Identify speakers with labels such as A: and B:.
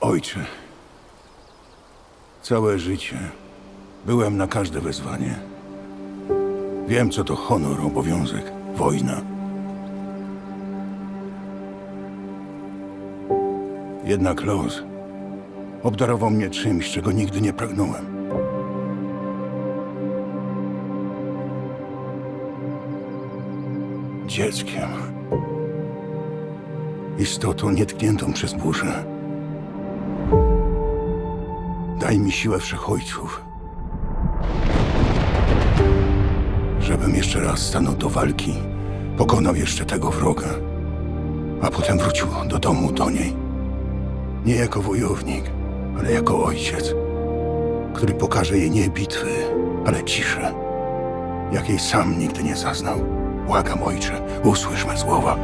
A: Ojcze, całe życie byłem na każde wezwanie. Wiem, co to honor, obowiązek, wojna. Jednak los obdarował mnie czymś, czego nigdy nie pragnąłem. Dzieckiem. Istotą nietkniętą przez burzę. Daj mi siłę wszechojców, żebym jeszcze raz stanął do walki, pokonał jeszcze tego wroga, a potem wrócił do domu, do niej. Nie jako wojownik, ale jako ojciec, który pokaże jej nie bitwy, ale ciszę, jakiej sam nigdy nie zaznał. Błagam, ojcze, usłysz me słowa.